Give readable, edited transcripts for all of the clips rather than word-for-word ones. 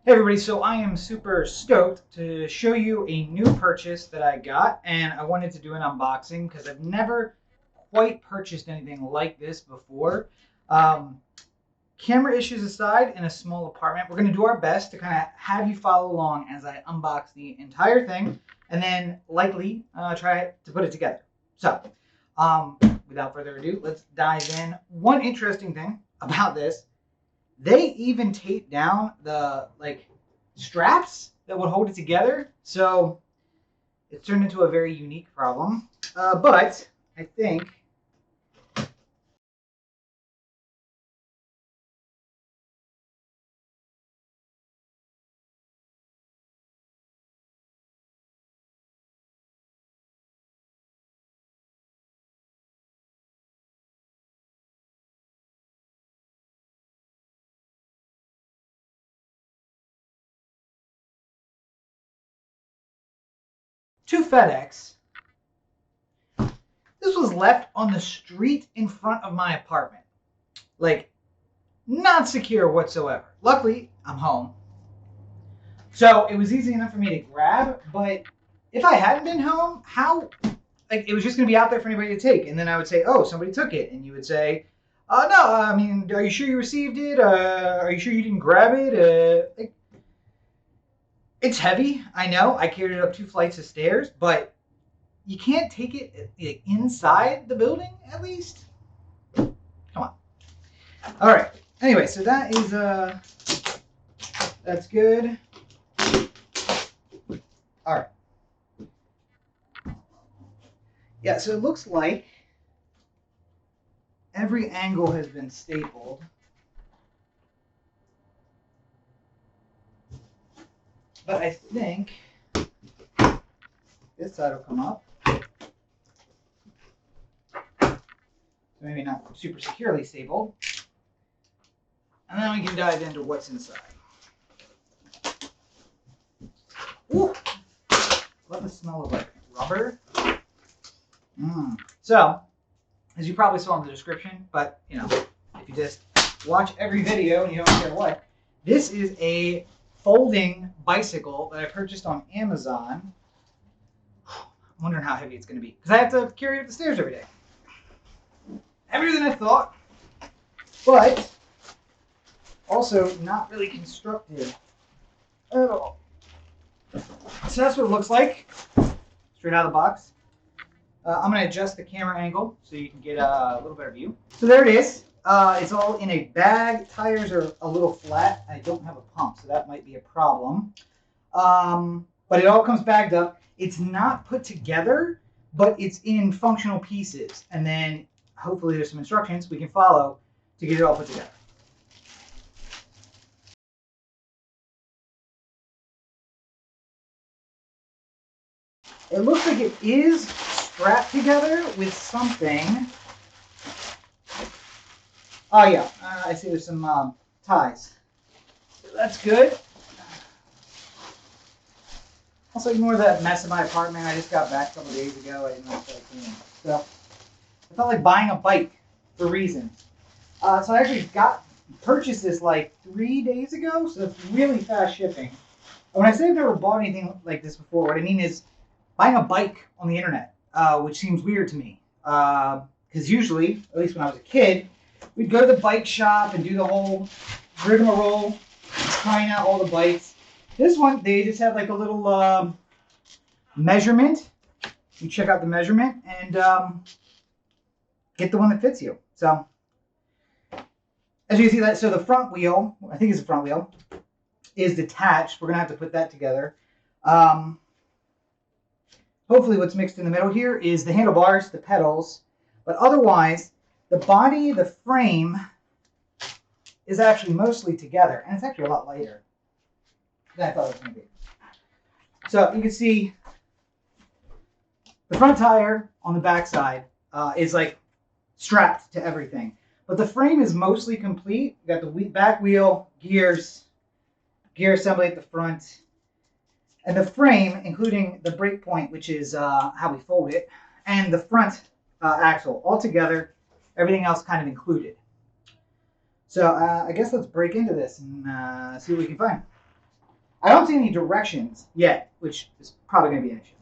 Hey everybody, so I am super stoked to show you a new purchase that I got, and I wanted to do an unboxing because I've never quite purchased anything like this before. Um, Camera issues aside, in a small apartment, we're going to do our best to kind of have you follow along as I unbox the entire thing, and then likely try to put it together. So, without further ado, let's dive in. One interesting thing about this, they even taped down the straps that would hold it together. So it turned into a very unique problem. But I think to FedEx, this was left on the street in front of my apartment. Like, not secure whatsoever. Luckily, I'm home. So it was easy enough for me to grab, but if I hadn't been home, how, it was just going to be out there for anybody to take. And then I would say, oh, somebody took it. And you would say, no, I mean, are you sure you received it? Are you sure you didn't grab it? It's heavy, I know. I carried it up 2 flights of stairs, but you can't take it inside the building, at least? Come on. All right. Anyway, so that is, that's good. All right. Yeah, so it looks like every angle has been stapled. But I think this side will come up. So maybe not super securely stapled. And then we can dive into what's inside. Ooh! Love the smell of like rubber. So, as you probably saw in the description, but you know, if you just watch every video and you don't care what, this is a folding bicycle that I purchased on Amazon. I'm wondering how heavy it's going to be because I have to carry it up the stairs every day. Heavier than I thought, but also not really constructed at all. So that's what it looks like, straight out of the box. I'm going to adjust the camera angle so you can get a little better view. So there it is. It's all in a bag. Tires are a little flat. I don't have a pump, so that might be a problem. But it all comes bagged up. It's not put together, but it's in functional pieces. And then hopefully there's some instructions we can follow to get it all put together. It looks like it is strapped together with something. Oh yeah, I see there's some ties. So that's good. Also ignore that mess in my apartment. I just got back a couple days ago. I didn't know what I was doing. So I felt like buying a bike for reasons. So I actually purchased this like 3 days ago, so it's really fast shipping. And when I say I've never bought anything like this before, what I mean is buying a bike on the internet, which seems weird to me. Because usually, at least when I was a kid, we'd go to the bike shop and do the whole rigmarole, trying out all the bikes. This one, they just have like a little measurement. You check out the measurement and get the one that fits you. So, as you can see that, so the front wheel, I think it's the front wheel, is detached. We're gonna have to put that together. Hopefully what's mixed in the middle here is the handlebars, the pedals, but otherwise the body, the frame is actually mostly together, and it's actually a lot lighter than I thought it was going to be. So you can see the front tire on the back side is like strapped to everything, but the frame is mostly complete. You got the back wheel, gears, gear assembly at the front, and the frame, including the brake point, which is how we fold it, and the front axle, all together, everything else kind of included. So I guess let's break into this and see what we can find. I don't see any directions yet, which is probably going to be an issue.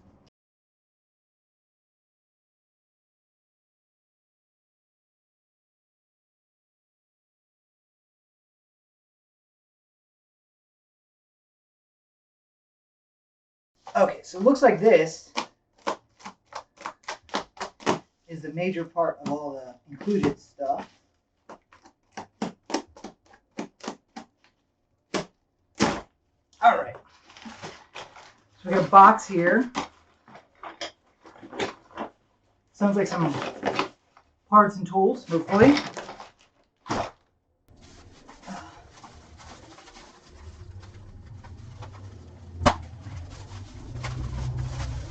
Okay, so it looks like this is the major part of all the included stuff. All right. So we got a box here. Sounds like some parts and tools, hopefully. Looks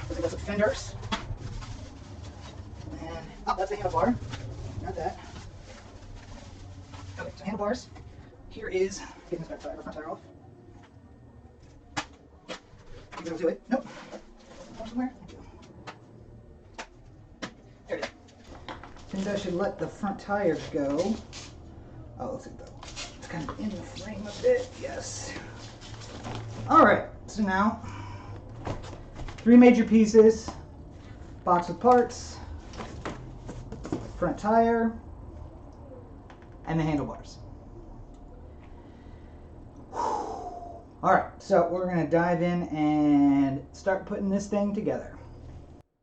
like got some Fenders. And, oh, that's the handlebar. Not that. Okay, so handlebars. Here is, getting this back tire, front tire off. Think that'll do it. Nope. Up somewhere. Thank you. There it is. I think I should let the front tires go. Oh, looks like it's kind of in the frame a bit. Yes. All right. So now, 3 major pieces. Box of parts. Front tire. And the handlebars. All right, so we're gonna dive in and start putting this thing together.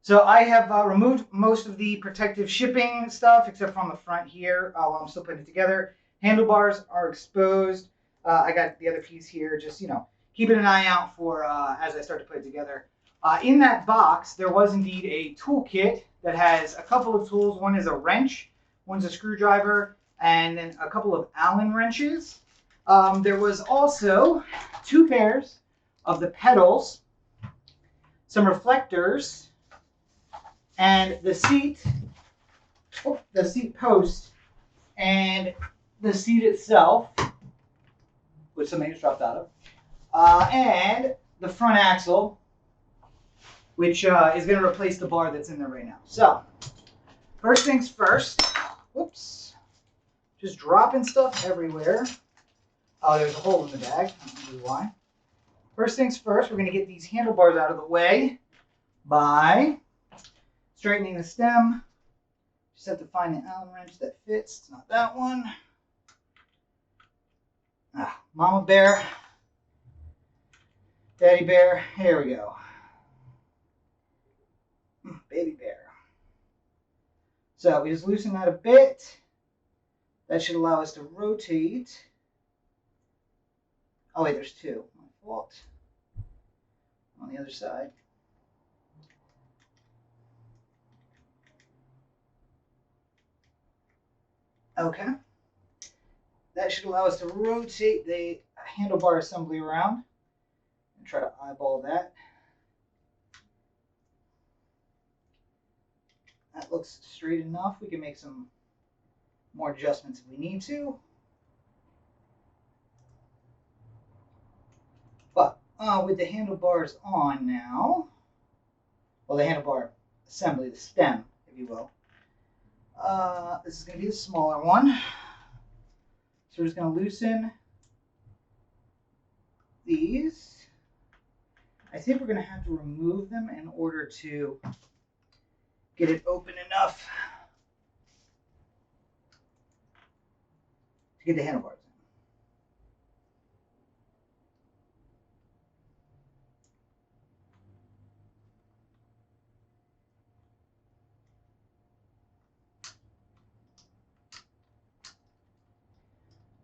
So I have removed most of the protective shipping stuff, except for on the front here, while I'm still putting it together. Handlebars are exposed. I got the other piece here, just, keeping an eye out for as I start to put it together. In that box, there was indeed a toolkit that has a couple of tools. One is a wrench, one's a screwdriver, and then a couple of Allen wrenches. There was also 2 pairs of the Petals, some reflectors, and the seat post, and the seat itself, which something just dropped out of, and the front axle, which is going to replace the bar that's in there right now. So, first things first. Whoops. Just dropping stuff everywhere. Oh, there's a hole in the bag. I don't know why. First things first, we're going to get these handlebars out of the way by straightening the stem. Just have to find the Allen wrench that fits. It's not that one. Mama bear, daddy bear. Here we go. Baby bear. So we just loosen that a bit. That should allow us to rotate. Oh wait, there's 2. My fault. On the other side. Okay. That should allow us to rotate the handlebar assembly around and try to eyeball that. That looks straight enough. We can make some more adjustments if we need to. But with the handlebars on now, well, the handlebar assembly, the stem, if you will, this is going to be the smaller one. So we're just going to loosen these. I think we're going to have to remove them in order to get it open enough to get the handlebars in.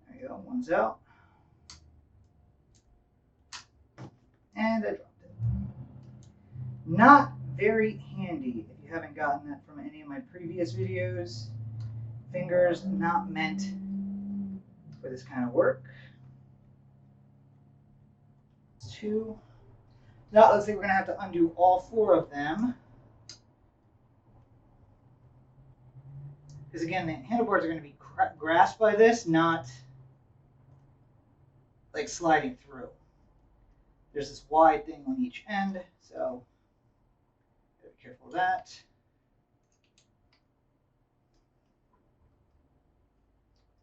There you go, one's out. And I dropped it. Not very handy if you haven't gotten that from any of my previous videos. Fingers not meant for this kind of work. 2. Now it looks like we're going to have to undo all 4 of them. Because again, the handlebars are going to be grasped by this, not like sliding through. There's this wide thing on each end, so be careful of that.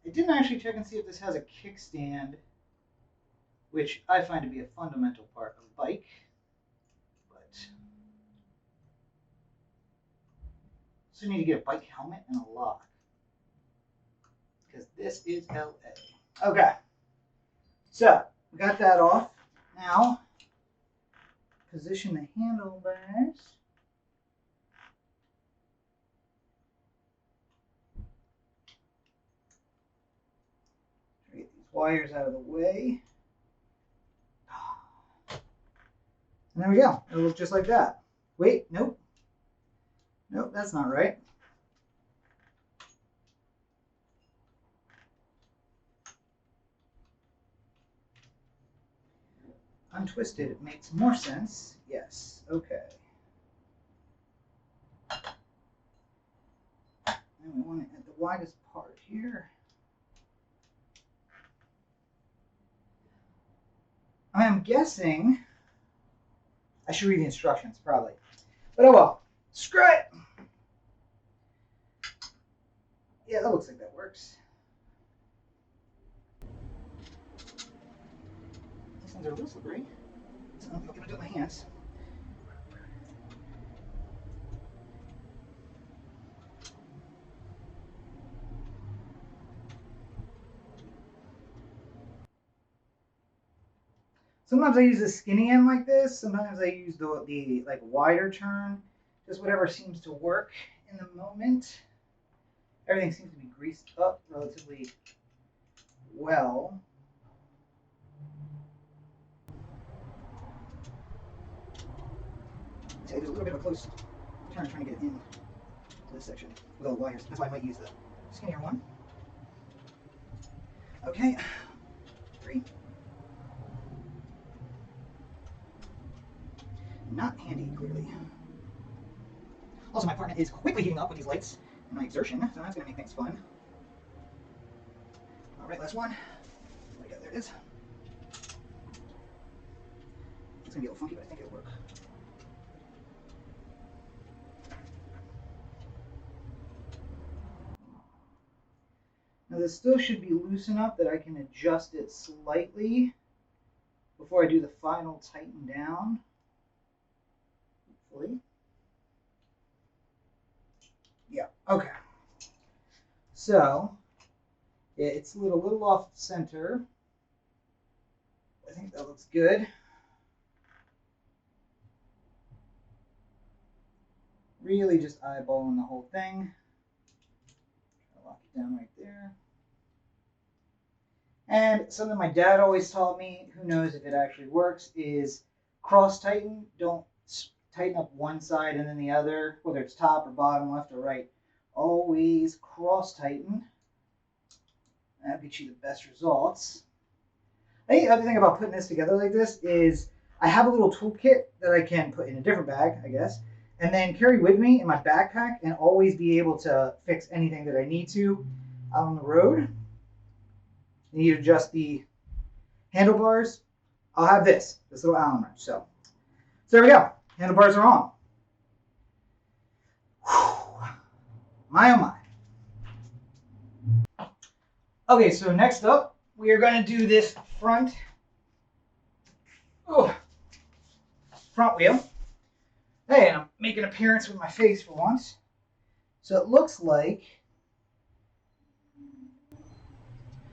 I didn't actually check and see if this has a kickstand which I find to be a fundamental part of a bike. But also need to get a bike helmet and a lock, because this is LA. Okay, so we got that off. Now, position the handlebars. Try to get these wires out of the way. And there we go. It'll look just like that. Wait, nope. Nope, that's not right. Untwisted, it makes more sense. Yes, okay. And we want it at the widest part here. I'm guessing I should read the instructions, probably. But oh well. Screw it! Yeah, that looks like that works. These things are a little slippery. So I'm going to do it with my hands. Sometimes I use the skinny end like this. Sometimes I use the like wider turn. Just whatever seems to work in the moment. Everything seems to be greased up relatively well. So there's a little bit of a close turn trying to get in to this section with all the wires. That's why I might use the skinnier one. Okay, 3. Not handy, clearly. Also, my apartment is quickly heating up with these lights and my exertion, so that's going to make things fun. Alright, last one. There we go, there it is. It's going to be a little funky, but I think it'll work. Now this still should be loose enough that I can adjust it slightly before I do the final tighten down. Hopefully. Yeah, okay. So, yeah, it's a little off center. I think that looks good. Really just eyeballing the whole thing. I'll lock it down right there. And something my dad always taught me, who knows if it actually works, is cross tighten. Don't tighten up one side and then the other, whether it's top or bottom, left or right. Always cross tighten. That'll get you the best results. I think the other thing about putting this together like this is I have a little toolkit that I can put in a different bag, I guess, and then carry with me in my backpack and always be able to fix anything that I need to out on the road. You need to adjust the handlebars. I'll have this little Allen wrench. So there we go. Handlebars are on. Whew. My oh my. Okay, so next up, we are going to do this front wheel. Hey, and I'm making an appearance with my face for once. So it looks like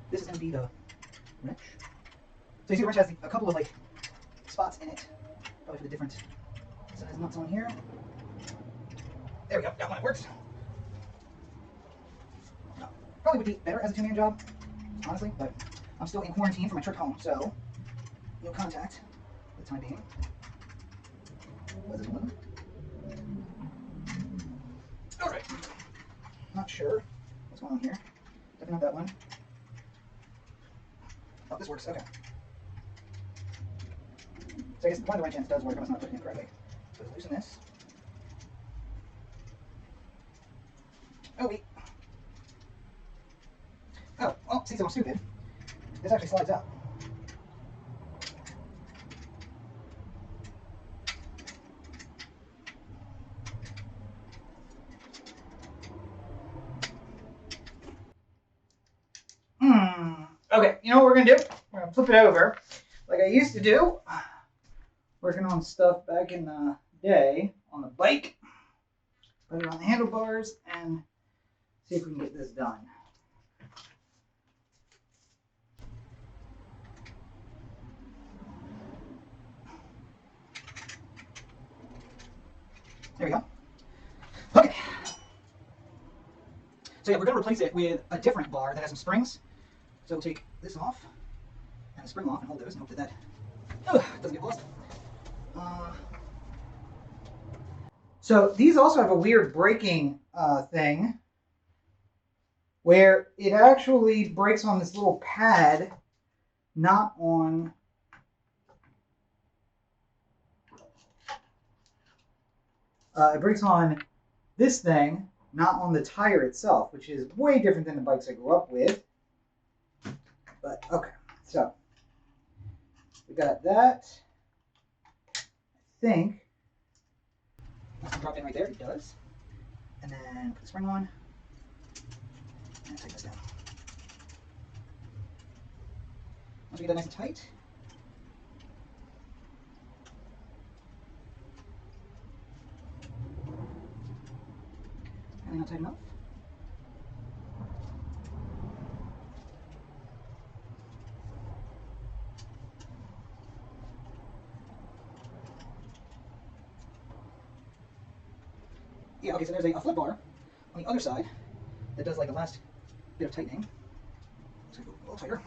this is going to be the wrench. So you see the wrench has a couple of like spots in it, probably for the different size nuts on here. There we go, got one that works. Probably would be better as a two-man job, honestly, but I'm still in quarantine from my trip home, so no contact for the time being. Was it one? Alright. Not sure what's going on here. Definitely not that one. Oh, this works, okay. So I guess one of the wrench ends does work, I must not put it in correctly. So let's loosen this. Oh, wait. Oh, well, see, so I'm stupid. This actually slides out. Okay, you know what we're going to do? We're going to flip it over like I used to do, working on stuff back in the day on the bike. Put it on the handlebars and see if we can get this done. There we go. Okay. So yeah, we're going to replace it with a different bar that has some springs. So we'll take this off and the spring off and hold those and hope that doesn't get lost. So these also have a weird braking thing where it actually breaks on this little pad, not on it breaks on this thing, not on the tire itself, which is way different than the bikes I grew up with. But okay, so we got that. I think that's gonna drop in right there. It does. And then put the spring on and tighten this down. Once we get that nice and tight, and not tight enough. Yeah, okay, so there's a flip bar on the other side that does like the last bit of tightening. So go a little tighter.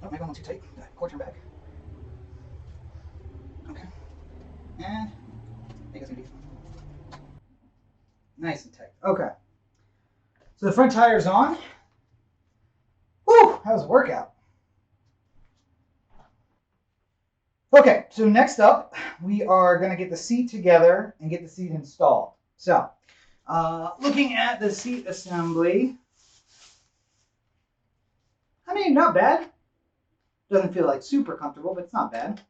Oh, maybe I went too tight. Cord turn back. Okay. And I think it's going to be nice and tight. Okay. So the front tire's on. Whew, that was a workout. Okay, so next up, we are going to get the seat together and get the seat installed. So, looking at the seat assembly, I mean, not bad. Doesn't feel like super comfortable, but it's not bad.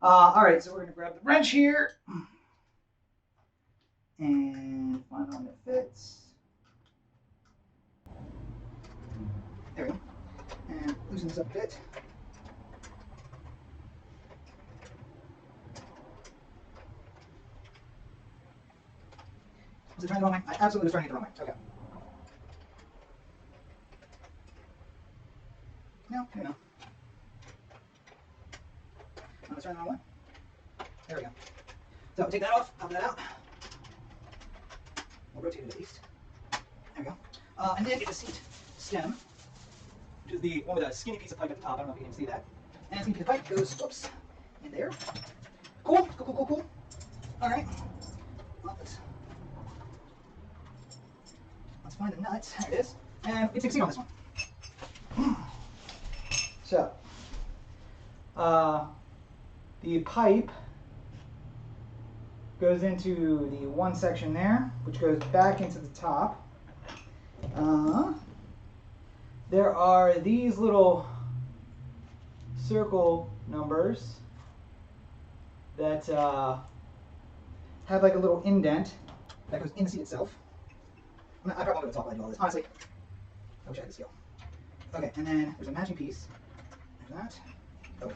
All right, so we're going to grab the wrench here and find one that fits. There we go. And loosen this up a bit. Was it turning the wrong way? I absolutely was turning it the wrong way. Okay. No, here we go. No, it's turning the wrong way. There we go. So take that off, pop that out. We'll rotate it at least. There we go. And then get the seat stem, which is the one with a skinny piece of pipe at the top. I don't know if you can see that. And skinny piece of pipe goes, whoops, in there. Cool, cool, cool, cool, cool. All right. Well, let's find the nuts. There it is. And we take a seat on this one. So, the pipe goes into the one section there, which goes back into the top. There are these little circle numbers that have like a little indent that goes in the seat itself. I probably won't go to the top while I do all this. Honestly, I wish I had the skill. Okay, and then there's a matching piece. There's that. Oh.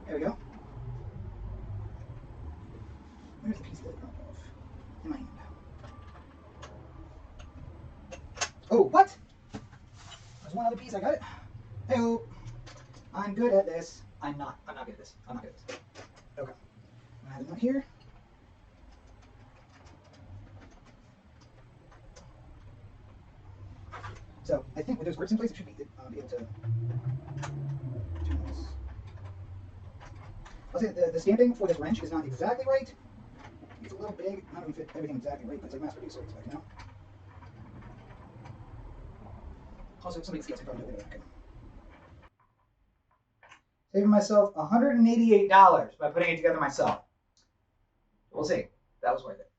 There we go. Where's the piece that dropped off? In my hand. Oh, what? There's one other piece. I got it. Hey-o. I'm good at this. I'm not good at this. I'm not good at this. Okay. I have it up here. So I think with those grips in place, it should be able to do this. I'll say the stamping for this wrench is not exactly right. It's a little big. Not going to fit everything exactly right, but it's like mass produced, so I expect, you know? Also, somebody can probably do it. Okay. Saving myself $188 by putting it together myself. We'll see. That was worth it.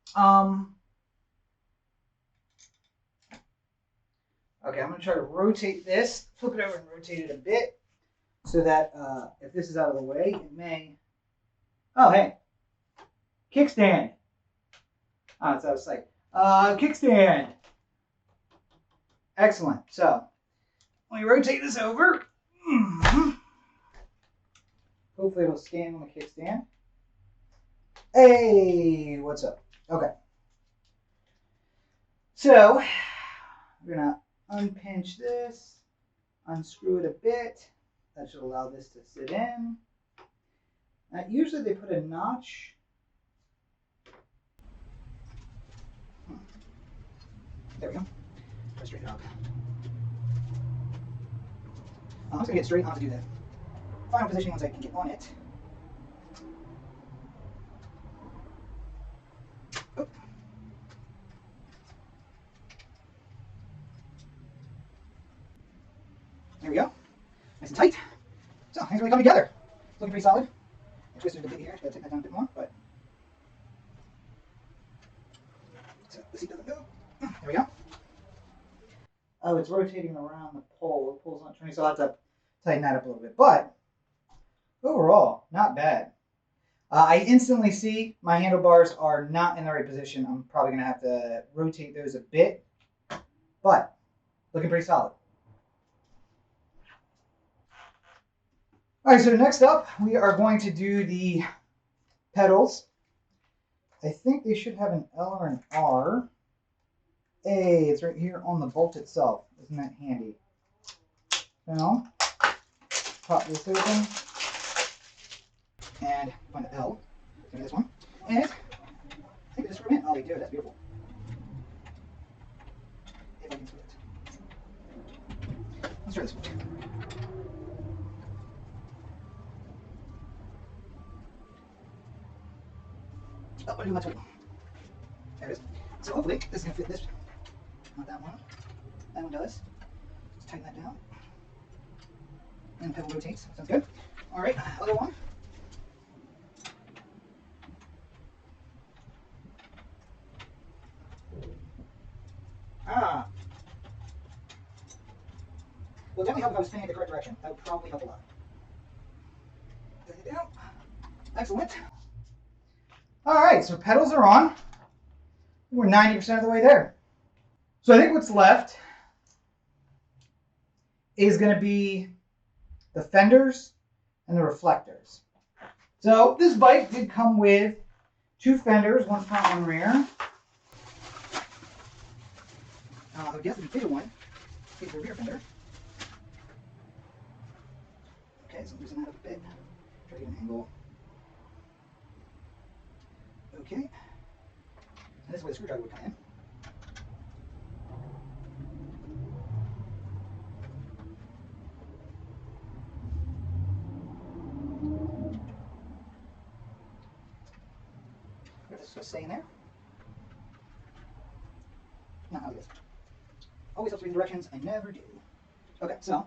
Okay, I'm going to try to rotate this, flip it over and rotate it a bit. so that if this is out of the way, it may. Oh, hey, kickstand. Oh, it's out of sight. Kickstand. Excellent. So let me rotate this over. Hopefully it'll stand on the kickstand. Hey, what's up? Okay. So we're gonna unpinch this, unscrew it a bit. That should allow this to sit in. Usually they put a notch. There we go. Try to straighten it up. I'm just gonna get straight. I'll have to do the final positioning once I can get on it. Oh. There we go. Nice and tight. So things really come together. It's looking pretty solid. I twisted a bit here. Gotta take that down a bit more, but so the seat doesn't move. There we go. Oh, it's rotating around the pole. The pole's not turning, so I'll have to tighten that up a little bit. But overall, not bad. I instantly see my handlebars are not in the right position. I'm probably going to have to rotate those a bit, but looking pretty solid. All right, so next up, we are going to do the pedals. I think they should have an L or an R. Hey, it's right here on the bolt itself. Isn't that handy? So, pop this open and find the L. So this one. And I think this for a minute. Oh, they do. That's beautiful. If I can screw it. Let's try this one. Oh, I'll do my tool. There it is. So hopefully this is going to fit this. Not that one. That one does. Let's tighten that down. And the pedal rotates. Sounds good. All right, other one. Ah. Well, definitely help if I was spinning it the correct direction. That would probably help a lot. Tighten it down. Excellent. All right, so pedals are on. We're 90% of the way there. So I think what's left is going to be the Fenders and the Reflectors. So this bike did come with 2 Fenders, one front, one rear. I would guess the bigger one is the rear fender. Okay, so loosen that up a bit. Try to get an angle. Okay. And this is where the screwdriver would come in. This is going to stay in there. Not how it is. Always helps read the directions. I never do. Okay, so.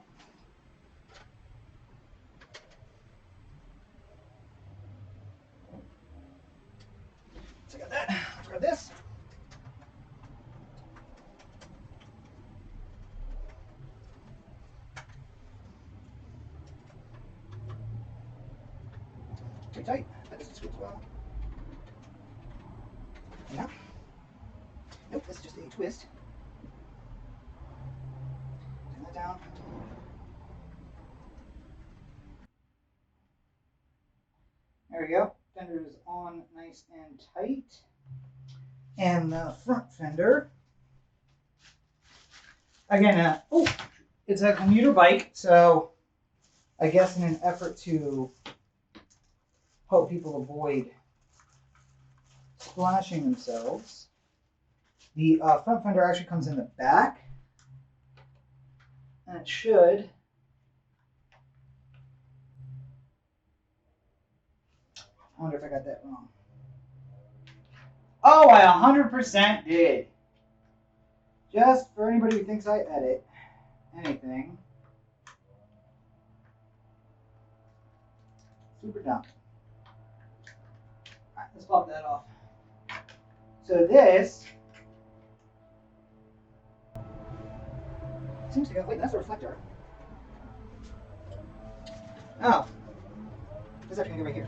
So I got that. Let's grab this. Pretty tight. But this is screwed as well. Yeah. Nope, this is just a twist. Turn that down. There we go. Fender is on nice and tight. And the front fender. Again, it's a commuter bike, so I guess in an effort to help people avoid splashing themselves, the front fender actually comes in the back, and it should I wonder if I got that wrong. Oh, I 100% did. Just for anybody who thinks I edit anything. Super dumb. Alright, let's pop that off. So this seems to go, wait, that's a reflector. Oh. This is actually going to go right here.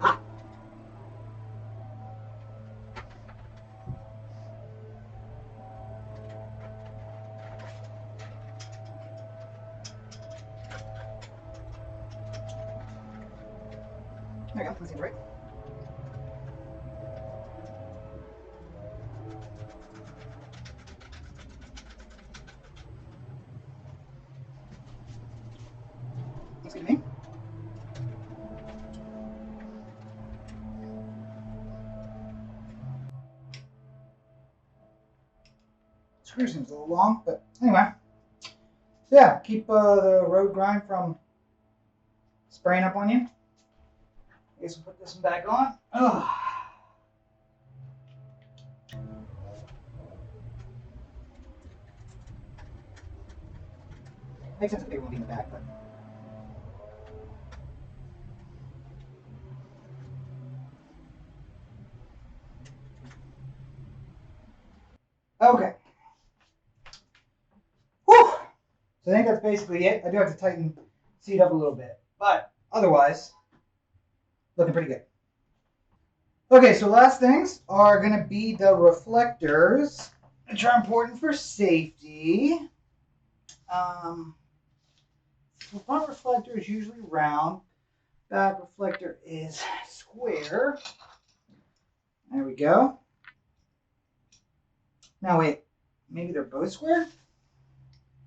Ah! There you go. That seems right. Looks good to me. Screw seems a little long, but anyway. So yeah, keep the road grind from spraying up on you. I guess we'll put this one back on. Ugh. Makes sense that the bigger one will be in the back, but. Okay. Whew. So I think that's basically it. I do have to tighten the seat up a little bit, but otherwise, looking pretty good. Okay, so last things are going to be the reflectors, which are important for safety. The front reflector is usually round. Back reflector is square. There we go. Now wait, maybe they're both square?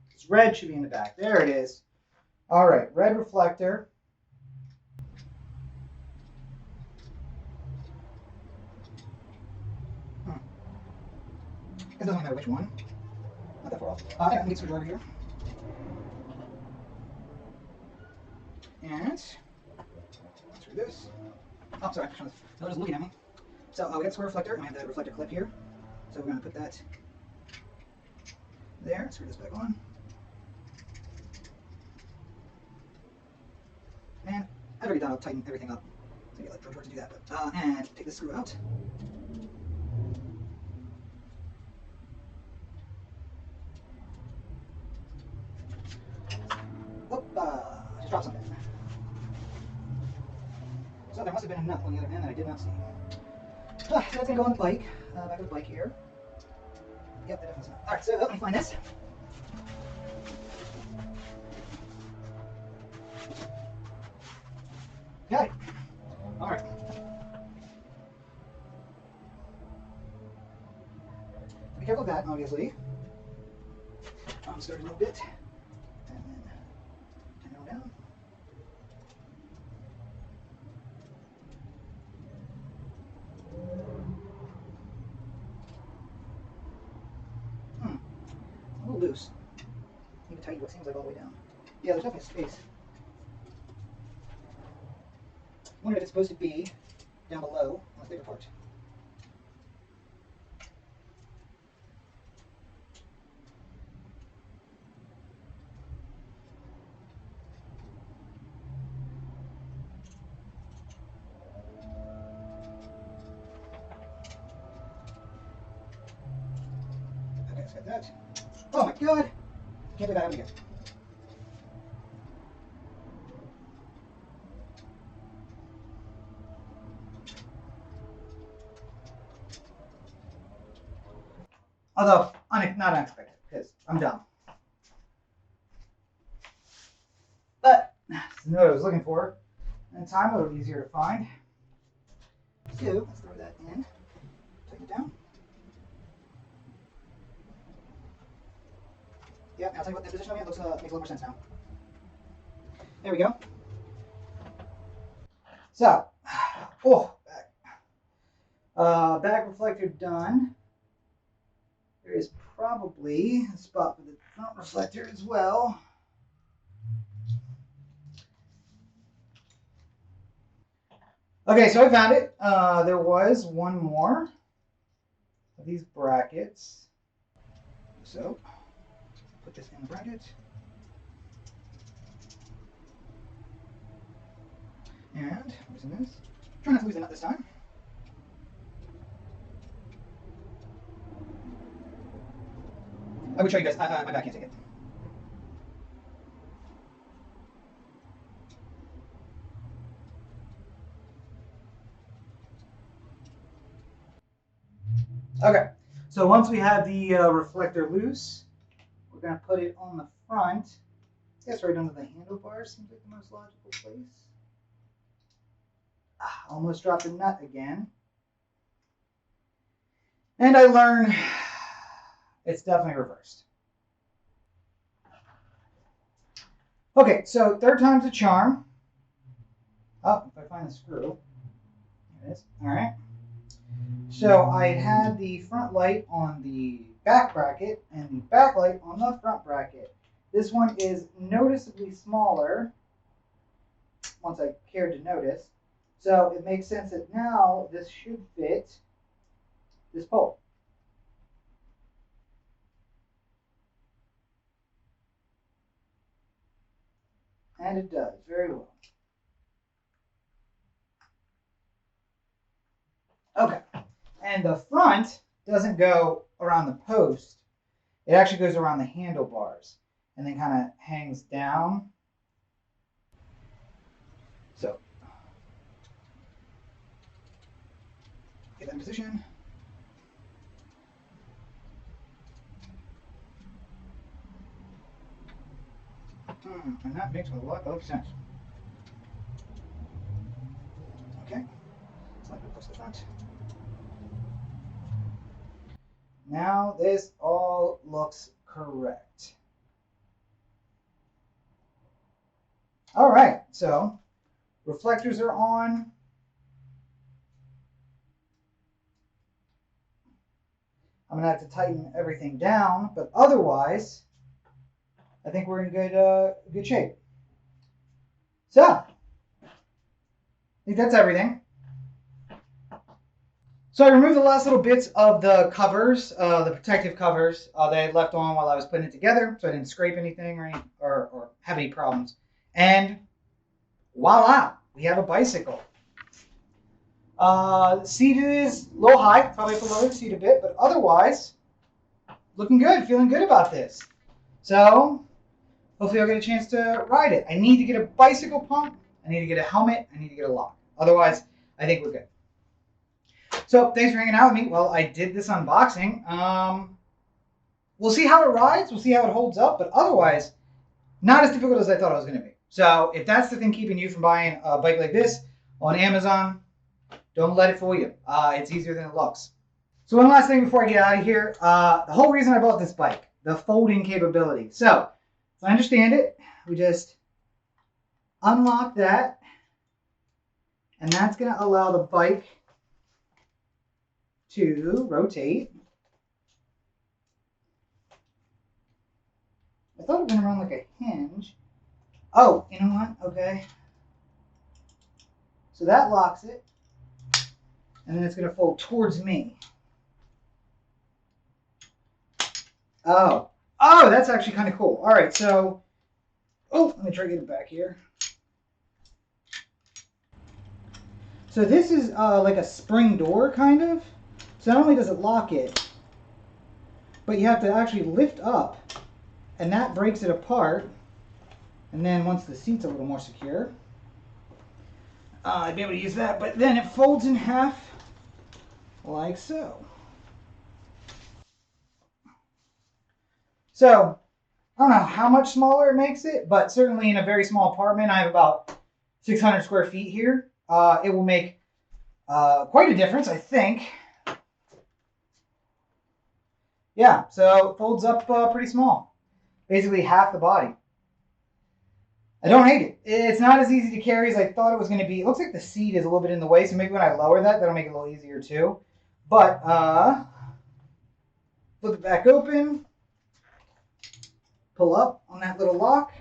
Because red should be in the back. There it is. All right, red reflector. It doesn't matter which one. Not that far off. Yeah, we can switch over here. And through this. Oh, sorry. They're just looking at me. So we got the square reflector, and we have the reflector clip here. So we're going to put that there. Screw this back on. And I've already done. I'll tighten everything up. So you let George to do that. But, and take this screw out. Oh, I just dropped something. So there must have been a nut on the other end that I did not see. So that's going to go on the bike. Back of the bike here. Yep, that definitely is not. Alright, so let me find this. Got it. Alright. Be careful of that, obviously. Start a little bit. And then turn it down. A little loose. Need to tighten what seems like all the way down. Yeah, there's definitely space. I wonder if it's supposed to be down below on the bigger part. Okay, let's get that. Oh my god! Can't believe that happened again. Although, not unexpected, because I'm dumb. But, this is what I was looking for. And time a little easier to find. So, let's throw that in. Tighten it down. Yep, I'll tell you what, the position of it looks, makes a little more sense now. There we go. So, back reflector done. There is probably a spot for the front reflector as well. Okay, so I found it. There was one more of these brackets. So, put this in the bracket. And, loosen this. Try not to loosen it this time. I would show you guys. My back can't take it. Okay, so once we have the reflector loose, we're going to put it on the front. I guess right under the handlebars seems like the most logical place. Almost dropped a nut again. And I learned it's definitely reversed. Okay, so third time's a charm. Oh, if I find the screw. There it is. All right. So I had the front light on the back bracket and the back light on the front bracket. This one is noticeably smaller once I cared to notice. So it makes sense that now this should fit this pole. And it does very well. Okay. And the front doesn't go around the post. It actually goes around the handlebars and then kind of hangs down. So, get that in position. And that makes a lot of sense. Okay. Slide it across the front. Now this all looks correct. All right, so reflectors are on. I'm gonna have to tighten everything down, but otherwise, I think we're in good shape. So, I think that's everything. So I removed the last little bits of the covers, the protective covers that I had left on while I was putting it together, so I didn't scrape anything or have any problems. And voila, we have a bicycle. Seat is a little high, probably have to lower the seat a bit, but otherwise, looking good, feeling good about this. So hopefully I'll get a chance to ride it. I need to get a bicycle pump, I need to get a helmet, I need to get a lock. Otherwise, I think we're good. So thanks for hanging out with me while I did this unboxing. We'll see how it rides, we'll see how it holds up, but otherwise, not as difficult as I thought it was going to be. So if that's the thing keeping you from buying a bike like this on Amazon, don't let it fool you. It's easier than it looks. So one last thing before I get out of here. The whole reason I bought this bike, the folding capability. So if I understand it, we just unlock that, and that's going to allow the bike to rotate. I thought it was going to run like a hinge. Oh, you know what? Okay. So that locks it. And then it's going to fold towards me. Oh, that's actually kind of cool. All right, so, let me try to get it back here. So this is like a spring door, kind of. So not only does it lock it, but you have to actually lift up, and that breaks it apart. And then once the seat's a little more secure, I'd be able to use that. But then it folds in half, like so. So, I don't know how much smaller it makes it, but certainly in a very small apartment, I have about 600 square feet here. It will make quite a difference, I think. Yeah, so it folds up pretty small. Basically half the body. I don't hate it. It's not as easy to carry as I thought it was going to be. It looks like the seat is a little bit in the way, so maybe when I lower that, that'll make it a little easier too. But, flip it back open. Pull up on that little lock.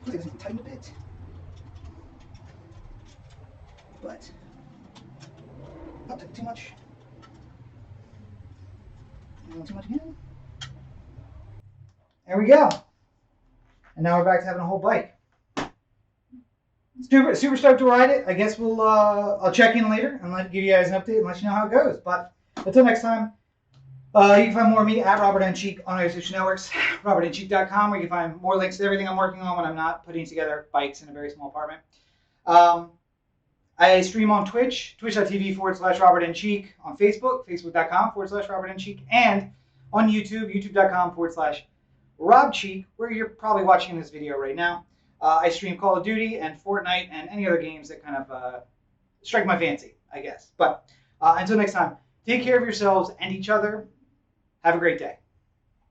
Looks like it's tighten a bit. But not too much. Not too much again. There we go. And now we're back to having a whole bike. Super stoked to ride it. I guess I'll check in later and give you guys an update and let you know how it goes. But until next time, you can find more of me at Robert N. Cheek on our social networks, robertncheek.com, where you can find more links to everything I'm working on when I'm not putting together bikes in a very small apartment. I stream on Twitch, twitch.tv/RobertNCheek, on Facebook, facebook.com/RobertNCheek, and on YouTube, youtube.com/RobCheek, where you're probably watching this video right now. I stream Call of Duty and Fortnite and any other games that kind of strike my fancy, I guess. But until next time, take care of yourselves and each other. Have a great day.